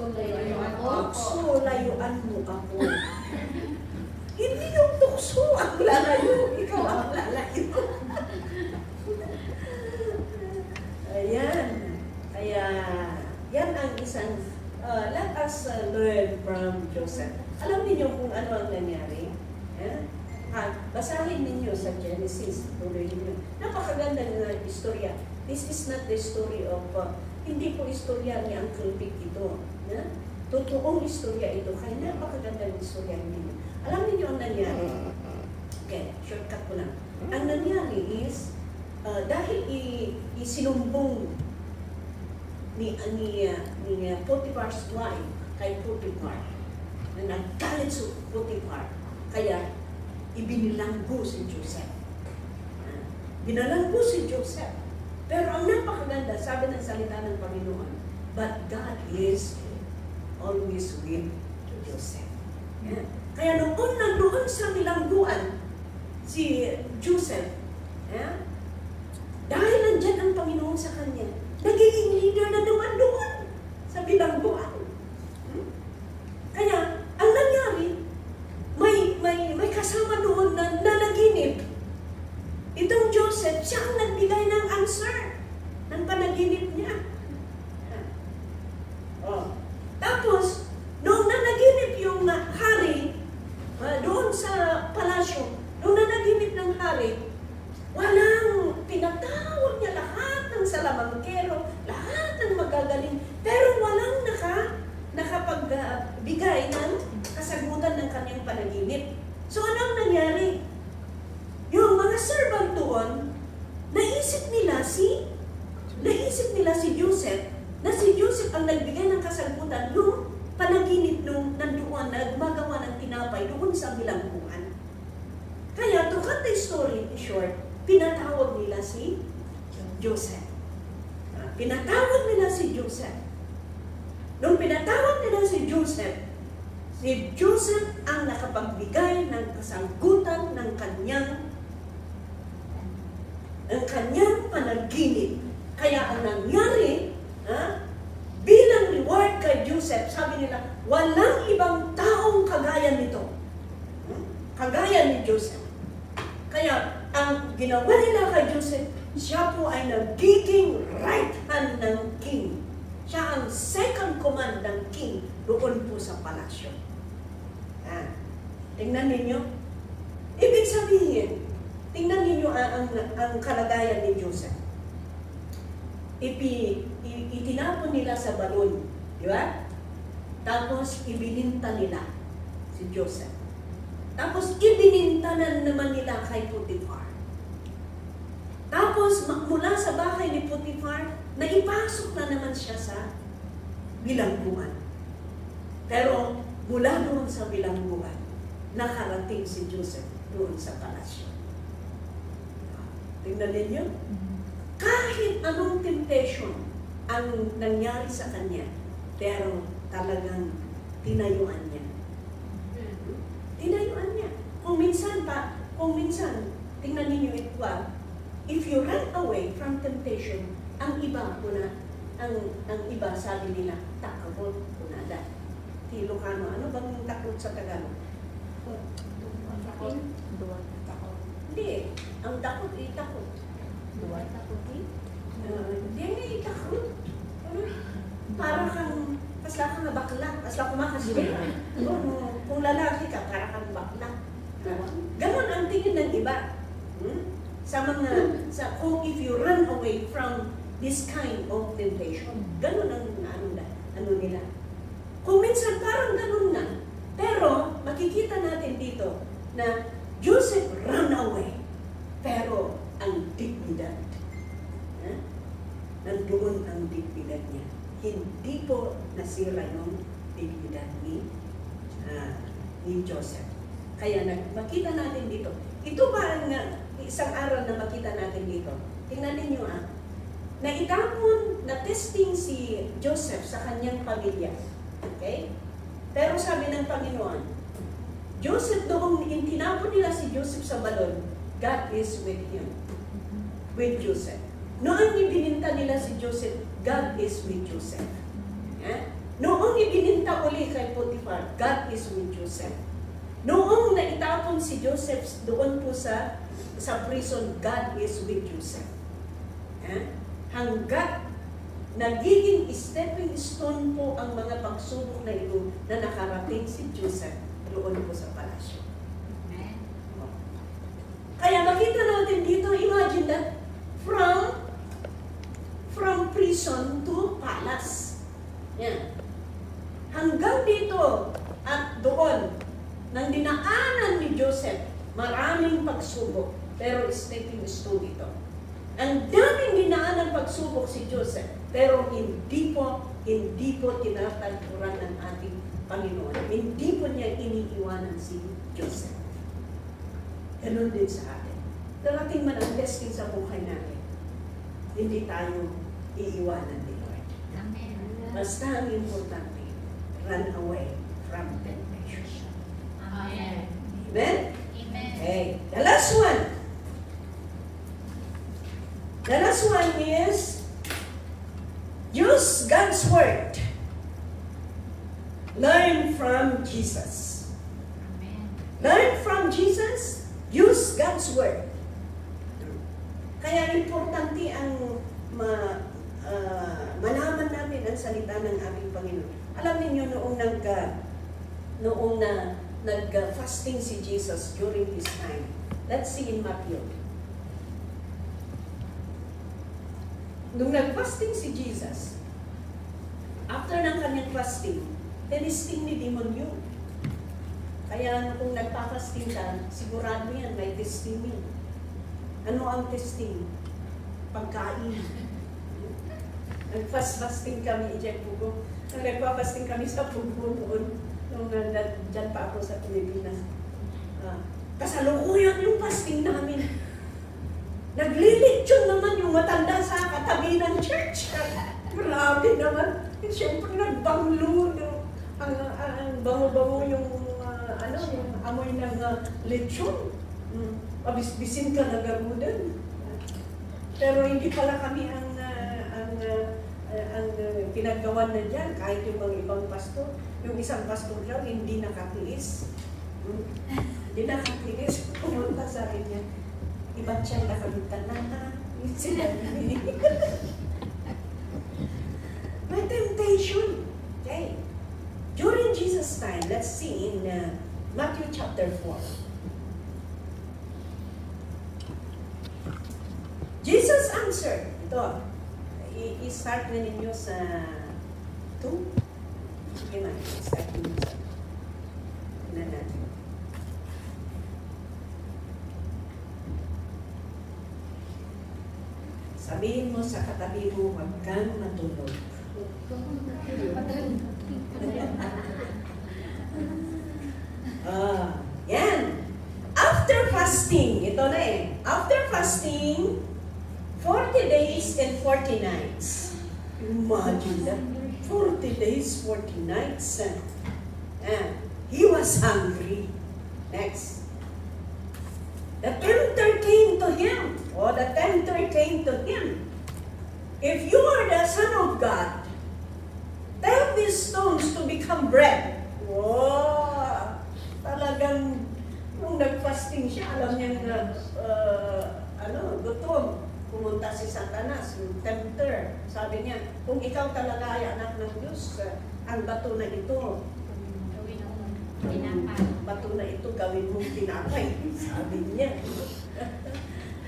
layuan mo ako. Hindi yung tukso ang lalayo. Ikaw ang lalayo. Ayan. Kaya, yan ang isang, let us learn from Joseph. Alam niyo kung ano ang nangyari? Basahin ninyo sa Genesis. Tuloy ninyo. Napakaganda na istorya. This is not the story of, hindi po istorya ni Uncle Vic ito. Totoong istorya ito. Kaya napakaganda ng istorya ninyo. Alam niyo ang nangyari? Okay, shortcut ko lang. Ang nangyari is, dahil isinumbong ni Potiphar's wife kay Potiphar, na naggalit si Potiphar, kaya ibinilanggo si Joseph. Binalanggo si Joseph. Pero ang napakaganda, sabi ng salita ng Panginoon, but God is always with Joseph. Kaya noon nandoon sa bilangguan si Joseph, dahil nandyan ang Panginoon sa kanya, nagiging leader na naman doon sa bilangguan. Kaya, ang nangyari, may kasama doon na nanaginip. Itong Joseph, siya ang nagbigay ng answer ng panaginip niya. Tapos, noong nanaginip yung hari, doon sa palasyo, noong nanaginip ng hari, walang pinatawag niya lahat ng salamangkero, lahat ng magagaling, pero walang nakapagbigay ng kasagutan ng kanyang panaginip. So, anong nangyari? Yung mga servant doon, naisip nila si Joseph, na si Joseph ang nagbigay ng kasagutan nung panaginip nung nandoon na gumagawa ng tinapay doon sa bilangguan. Kaya, to cut the story short, pinatawag nila si Joseph. Pinatawag nila si Joseph. Nung pinatawag nila si Joseph ang nakapagbigay ng kasagutan ng kanyang panaginip. Kaya ang nangyari, bilang reward kay Joseph, sabi nila, walang ibang taong kagaya nito. Kagaya ni Joseph. Kaya, ang ginawa nila kay Joseph, siya po ay nagiging right hand ng king. Siya ang second command ng king doon po sa palasyo. Tingnan ninyo. Ibig sabihin, tingnan ninyo ang kalagayan ni Joseph. Itinapon nila sa balon. Di ba? Tapos, ibininta nila si Joseph. Tapos ibinintanan naman nila kay Potiphar. Tapos mula sa bahay ni Potiphar, naipasok na naman siya sa bilangguan. Pero mula doon sa bilangguan, nakarating si Joseph doon sa palasyo. Tingnan ninyo, kahit anong temptation ang nangyari sa kanya, pero talagang tinayuan niya. Tinayuan niya. Kung minsan, tingnan ninyo ito, if you run away from temptation, ang iba sabi nila, takot punada. Ilocano, ano bang takot sa Tagalog? Takot. Hindi, ang takot ay takot. Hindi, takot. Para kang, pasla kang bakla, pasla kumakasbira. Kung lalaki ka, para kang bakla. Ganon ang tingin ng iba. Kung if you run away from this kind of temptation, ganon ang ano nila. Kung minsan parang ganon na, pero makikita natin dito na Joseph ran away, pero ang dignidad, nandoon ang dignidad niya. Hindi po nasira yung dignidad ni Joseph. Kaya makita natin dito. Ito ba ang isang aral na makita natin dito? Tingnan ninyo na itapon, na testing si Joseph sa kanyang pamilya. Okay? Pero sabi ng Panginoon, Joseph doon, tinapon nila si Joseph sa balon, God is with him. With Joseph. Noong ibininta nila si Joseph, God is with Joseph. Noong ibininta uli kay Potiphar, God is with Joseph. Noong naitapon si Joseph doon po sa prison, God is with Joseph. Hanggat nagiging stepping stone po ang mga pagsubok na ito na nakarating si Joseph doon po sa palasyo. Kaya makita natin dito, imagine that from prison to palace. Yan. Hanggang dito at doon, nang dinaanan ni Joseph, maraming pagsubok, pero stepping stone ito. Ang daming dinaanan pagsubok si Joseph, pero hindi po tinatagpuran ng ating Panginoon. Hindi po niya iniiwanan si Joseph. Ganun din sa atin. Darating man ang testing sa buhay natin, hindi tayo iiwanan ni Lord. Amen. Basta ang importante, run away from temptation. Amen. Amen? Amen. Okay, the last one. The last one is use God's word. Learn from Jesus. Amen. Learn from Jesus. Use God's word. Kaya importante ang malaman natin ang salita ng ating Panginoon. Alam niyo noong nag-fasting si Jesus during this time. Let's see in Matthew. Nung nag-fasting si Jesus, after ng kanyang fasting, tinisting ni demon yun. Kaya kung nagpa-fasting ka, sigurado yan, may testing yun. Ano ang testing? Pagkain. Nag-fasting kami, Ijay Pugo. Nagpa-fasting kami sa Pugo noon. Nung dyan pa ako sa Pilipinas. Kasalukuyan yung fasting namin. Naglilitsyon naman yung matanda sa katabi ng church. Grabe naman. Siyempre nagbanglo. Ang bango-bango yung yung amoy ng lechon. Pabisbisin ka na garudan. Pero hindi pala kami ang pinagawa na dyan. Kahit yung mga ibang pastor. Yung isang pastor dyan, hindi nakatiis. Hindi nakatiis. Pumunta sa akin niya. Ibang siya nakalitan na. May temptation. Okay. During Jesus' time, let's see in Matthew chapter 4. Jesus answered. Ito. I-start na ninyo sa 2. Sige man. I-start ninyo sa natin. Sabihin mo sa katabi mo, huwag kang matulog. Yan. After fasting, ito na eh. After fasting, 40 days and 40 nights. Imagine that. 40 days, 40 nights. He was hungry. Next. The tempter came to him. The tempter came to him. If you are the Son of God, tell these stones to become bread. Talagang nung nag-fasting siya, alam niya na gutom. Pumunta si Satanas, yung tempter. Sabi niya, kung ikaw talaga ay anak ng Diyos, ang bato na ito, Gawin ako. Tinapay. bato na ito gawin mong tinapay. Sabi niya.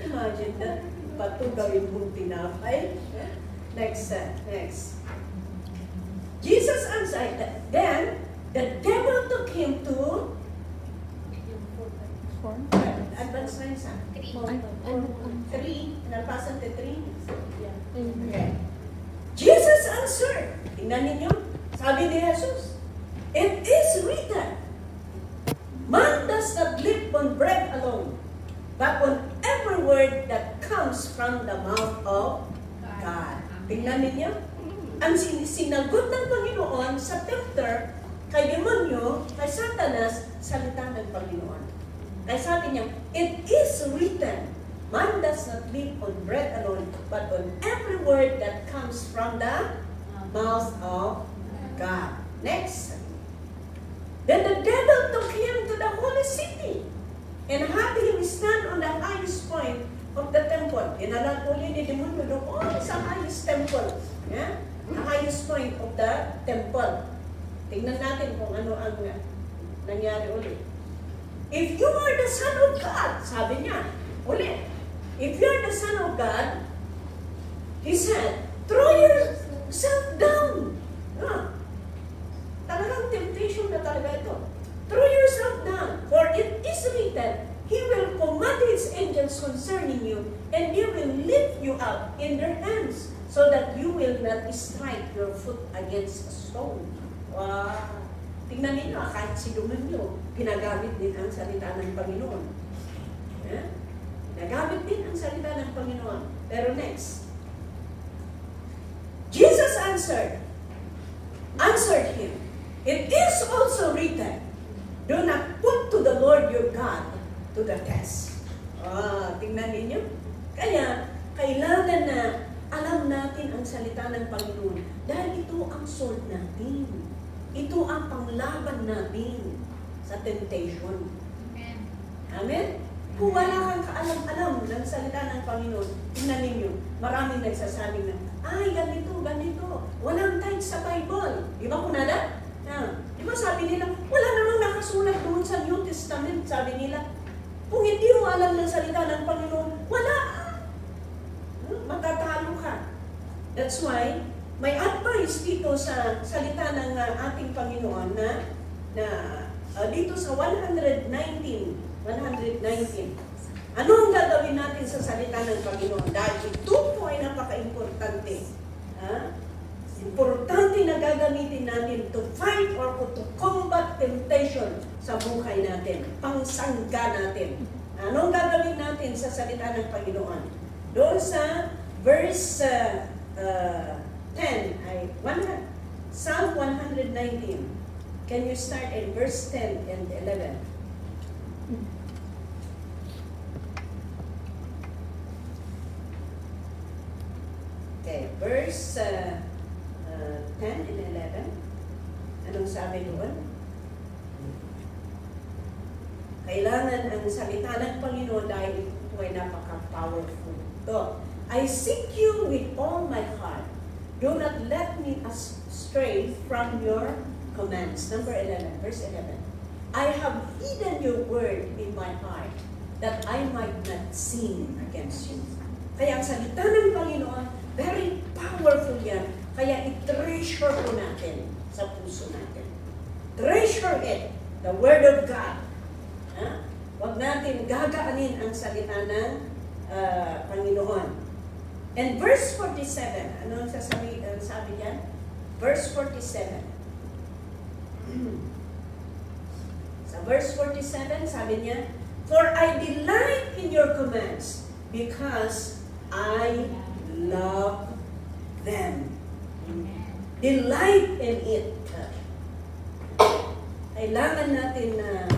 Imagine that, bato gawin mong tinapay. Next. Jesus answered, then the devil took him to advance na yun sa 3. Nalpasan to 3. Okay. Jesus answered. Tingnan ninyo. Sabi ni Jesus, it is written, man does not live on bread alone, but on every word that comes from the mouth of God. Tingnan ninyo. Ang sinagot ng Panginoon sa tempter, kay demonyo, kay Satanas, salita ng Panginoon. Kaya sabi niya, it is written, man does not live on bread alone, but on every word that comes from the mouth of God. Next. Then the devil took him to the holy city and had him stand on the highest point of the temple. Inalaguli ni demonyo doon sa highest temple. Yeah? The highest point of the temple. Tingnan natin kung ano ang nangyari ulit. If you are the Son of God, sabi niya, ulit, if you are the Son of God, he said, throw yourself down. Talagang temptation na talaga ito. Throw yourself down, for it is written, he will command his angels concerning you, and they will lift you up in their hands, so that you will not strike your foot against a stone. Wow! Tingnan ninyo, kahit si demonyo, ginagamit din ang salita ng Panginoon. Yeah? Ginagamit din ang salita ng Panginoon. Pero next, Jesus answered him, it is also written, do not put to the Lord your God to the test. Tingnan ninyo. Kaya, kailangan na alam natin ang salita ng Panginoon dahil ito ang sword natin. Ito ang panglaban natin sa temptation. Amen. Amen? Kung wala kang kaalam-alam ng salita ng Panginoon, tingnan ninyo, maraming nagsasabi na, ay, ganito. Walang tight sa Bible. Di ba kunada? Di ba sabi nila, wala namang nakasulat doon sa New Testament. Sabi nila, kung hindi mo alam ng salita ng Panginoon, wala. Matatalo ka. That's why, may advice dito sa salita ng ating Panginoon na dito sa 119. Ano ang gagawin natin sa salita ng Panginoon? Dahil ito po ay napaka-importante. Importante na gagamitin natin to fight or to combat temptation sa buhay natin. Pangsangga natin. Anong gagawin natin sa salita ng Panginoon? Doon sa verse 10, Psalm 119. Can you start in verse 10 and 11? Okay, verse 10 and 11. Anong sabi doon? Kailangan ang salita ng Panginoon dahil ito ay napaka-powerful. So, I seek you with all my heart. Do not let me stray from your commands. Number 11, verse 11. I have hidden your word in my heart that I might not sin against you. Kaya ang salita ng Panginoon, very powerful yan. Kaya i-treasure po natin sa puso natin. Treasure it, the word of God. Huwag natin gagaanin ang salita ng Panginoon. And verse 47, ano ang sabi diyan? Verse 47. Sa verse 47, sabi niya, "For I delight in your commands, because I love them." Delight in it. Kailangan natin na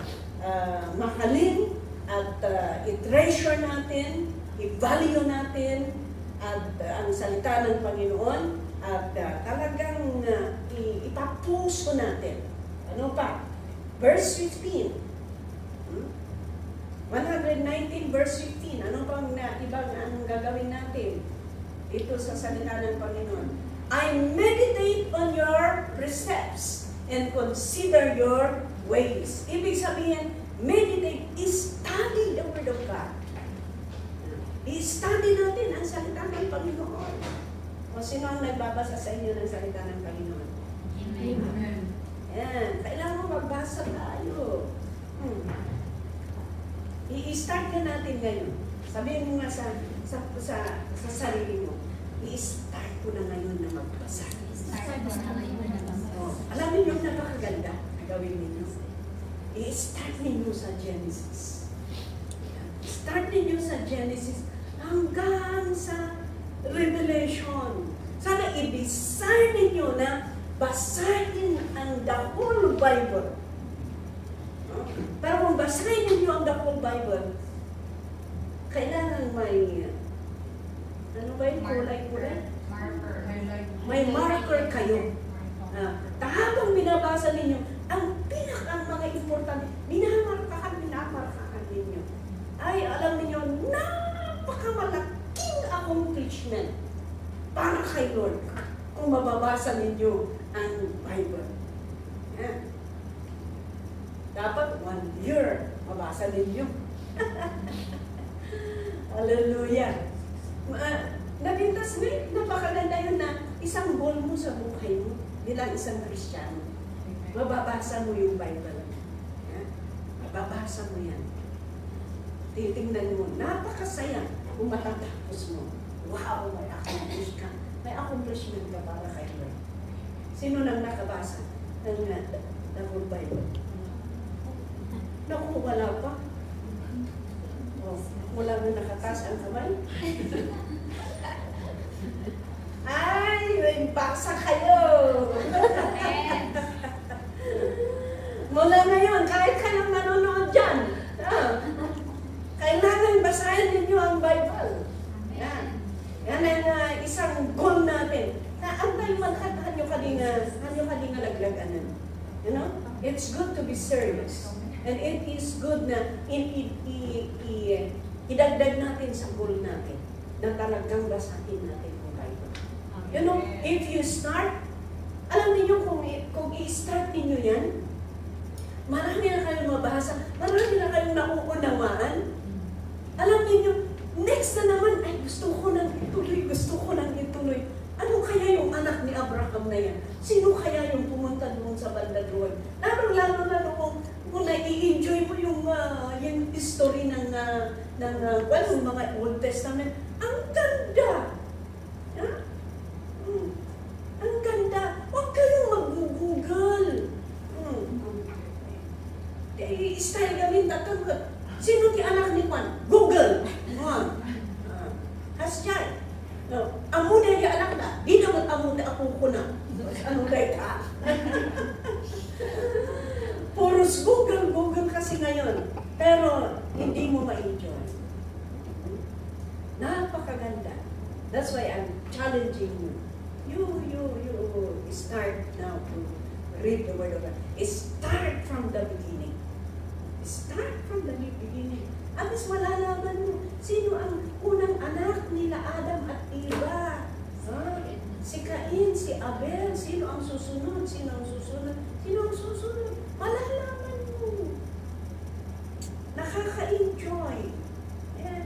mahalin at i-treasure natin, i-value natin at ang salita ng Panginoon at talagang ipapuso natin. Ano pa? Verse 15. 119 verse 15. Ano pang ibang anong gagawin natin dito sa salita ng Panginoon? I meditate on your precepts and consider your ways. Ibig sabihin, meditate, study the Word of God. I-study natin ang salita ng Panginoon. O sino ang nagbabasa sa inyo ng salita ng Panginoon? Amen. Yan. Kailangan mo magbasa tayo. I-start ka natin ngayon. Sabihin mo nga sa sarili mo, i-start ko na ngayon na magbasa. Alam niyo yung napakaganda na gawin ninyo. I-start ninyo sa Genesis. Start ninyo sa Genesis hanggang sa Revelation. Sana i-desire ninyo na basahin ang the whole Bible. Pero kung basahin ninyo ang the whole Bible, kailangan may, ano ba yun? Kulay-kulay? May marker kayo. Habang binabasa ninyo, ang mga importante, minamarkahan ninyo. Ay, alam ninyo, napakamalaking accomplishment para kay Lord kung mababasa ninyo ang Bible. Yan. Dapat 1 year mabasa ninyo. Hallelujah. Nabintas na yun, napakaganda yun na isang goal mo sa buhay mo bilang isang Kristiyano. Mababasa mo yung Bible. Mababasa mo yan. Titingnan mo, napakasaya kung matatapos mo. Wow, may accomplishment ka para kay Lord. Sino nang nakabasa ng whole Bible? Naku, wala pa. Wala na nakataas ang kamay. Ay, may basa kayo! Mula ngayon, kahit kayong nanonood dyan, kailangan basahin ninyo ang Bible. Yan. Yan ang isang goal natin. Antay manhathan nyo kadinga laglaganan. You know? It's good to be serious. And it is good na idagdag natin sa goal natin na talagang basahin natin ang Bible. You know, if you start, alam niyo kung i-start niyo yan, marami na kayong mabasa, marami na kayong nauunawaan. Alam niyo, next na naman, ay gusto ko nang ituloy. Ano kaya yung anak ni Abraham na yan? Sino kaya yung pumunta doon sa banda doon? Lalo na kung nai-enjoy mo yung history ng mga Old Testament. Ang ganda! Ang ganda! Huwag kayong mag-google. Style kami tatanggal. Sino ti anak ni Juan? Google! Hasyan. Amo na yung anak na. Di naman amo na ako ko na. Ano na ka? Puros Google kasi ngayon. Pero hindi mo ma-enjoy. Napakaganda. That's why I'm challenging you. You start now to read the Word of God. Start from the beginning. Start from the beginning. At least malalaman mo, sino ang unang anak nila Adam at Eva? Si Cain, si Abel, sino ang susunod? Malalaman mo. Nakaka-enjoy. Yeah.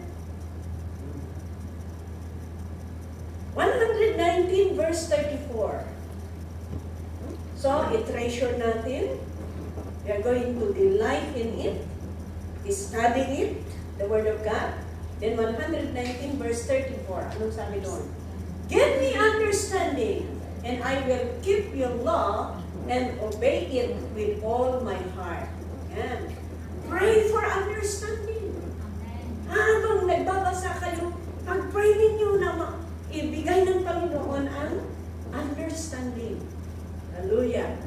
119 verse 34. So, i-treasure natin. We are going to delight in it. Study it, the Word of God. Then 119 verse 34. Anong sabi doon? Give me understanding, and I will keep your law and obey it with all my heart. Yan. Pray for understanding. Habang nagbabasa kayo, pag-pray ninyo na ibigay ng Panginoon ang understanding. Hallelujah.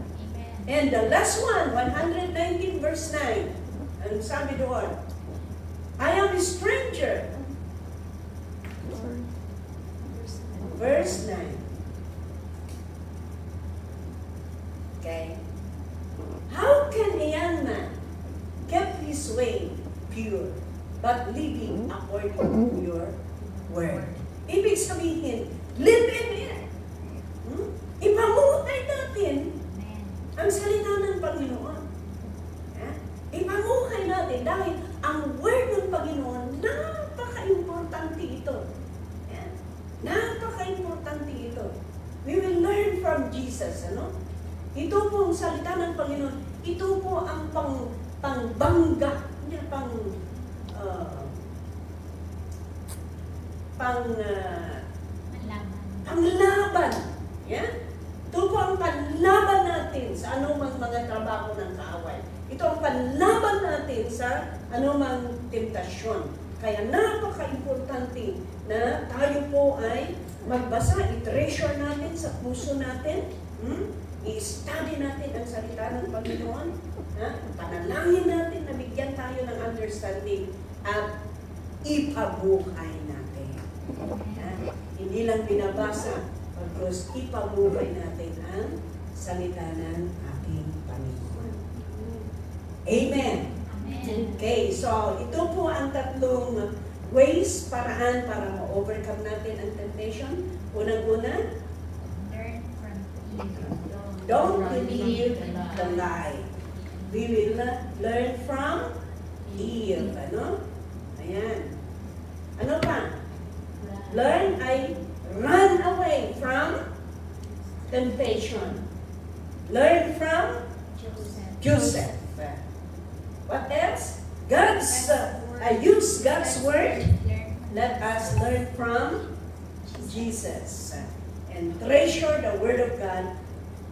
And the last one, 119 verse 9. Anong sabi doon? I am a stranger. Verse 9. Okay. How can a young man keep his way pure, but living according to your word? Ibig sabihin, live in it. Ipamuhay natin ang salita ng Panginoon. Ipamuhay natin dahil ang word ng Panginoon, napaka-importante ito. Napaka-importante ito. We will learn from Jesus, ano? Ito po ang salita ng Panginoon. Ito po ang pangbangga, panglaban. Yeah? Ito po ang panlaban natin sa anumang mga trabaho ng kaaway. Ito ang panlaban natin sa anumang temptasyon. Kaya napaka-importante na tayo po ay magbasa, i-treasure natin sa puso natin, i-study natin ang salita ng Panginoon, panalangin natin na bigyan tayo ng understanding at ipabuhay natin. Hindi lang binabasa, pagkos ipabuhay natin ang salita ng ating Panginoon. Amen. Okay, so ito po ang tatlong ways, paraan para ma-overcome natin ang temptation. Unang-una, Learn from evil. don't believe the lie. We will learn from Eve. Ano? Ayan. Ano pa? Learn ay run away from temptation. Learn from Joseph. What else? Use God's word. Let us learn from Jesus. And treasure the word of God.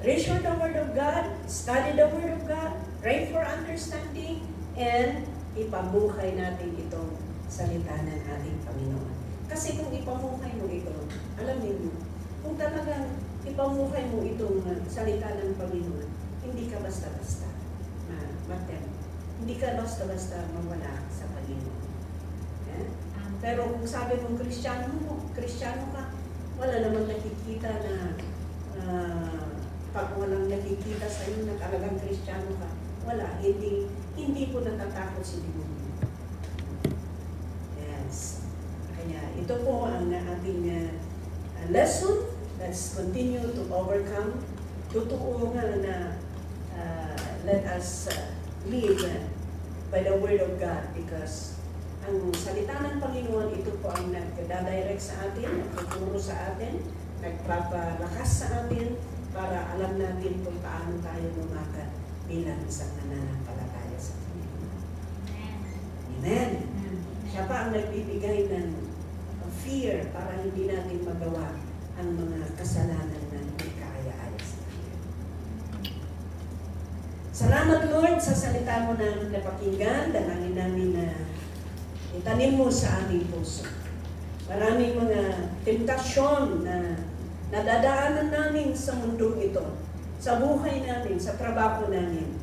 Treasure the word of God. Study the word of God. Pray for understanding. And ipamuhay natin itong salita ng ating Panginoon. Kasi kung ipamuhay mo ito, alam niyo, kung talagang ipamuhay mo itong salita ng Panginoon, hindi ka basta-basta matem. Hindi ka basta-basta mawala sa Panginoon. Pero kung sabi mong Kristiyano ka, wala namang nakikita na pag walang nakikita sa iyo na talagang Kristiyano ka, wala, hindi po natatakot si demonyo. Yes. Kaya ito po ang ating lesson. Let's continue to overcome. Totoo nga na let us live by the word of God, because ang salita ng Panginoon, ito po ang nagdadirect sa atin, nagtuturo sa atin, nagpapalakas sa atin para alam natin kung paano tayo lumakad bilang isang nananampalataya sa Panginoon. Amen. Siya pa ang nagbibigay ng fear para hindi natin magawa ang mga kasalanan na hindi kaaya-aya sa Panginoon. Salamat, Lord, sa salita mo na napakinggan. Dalangin namin na itanim mo sa aming puso. Maraming mga tentasyon na nadadaanan namin sa mundo ito, sa buhay namin, sa trabaho namin.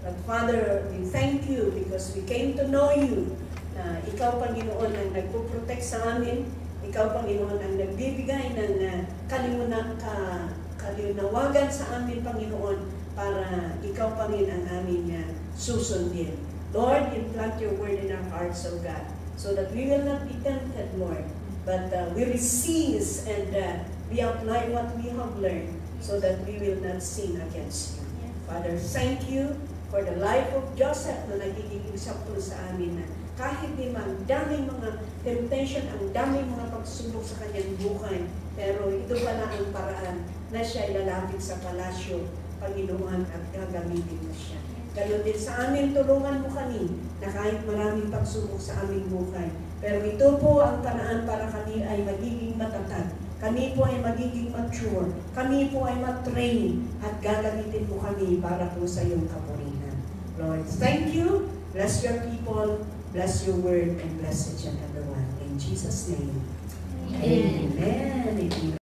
But Father, we thank you because we came to know you. Na ikaw, Panginoon, ang nagpo-protect sa amin. Ikaw, Panginoon, ang nagbibigay ng kalinawagan sa amin, Panginoon, para ikaw pa rin ang aming susundin. Lord, implant your word in our hearts, O God, so that we will not be tempted, Lord, but we receive and we apply what we have learned so that we will not sin against you. Father, thank you for the life of Joseph na nagiging eksemplo sa amin na kahit di man daming mga temptation, ang daming mga pagsubok sa kanyang buhay, pero ito pala ang paraan na siya ilalapit sa palasyo, Panginoon, at gagamitin mo siya. Ganun din sa amin, tulungan mo kami na kahit maraming pagsubok sa aming buhay. Pero ito po ang paraan para kami ay magiging matatag. Kami po ay magiging mature. Kami po ay matrain at gagamitin mo kami para po sa iyong kapurihan. Lord, thank you. Bless your people. Bless your word and bless each and everyone. In Jesus' name. Amen. Amen.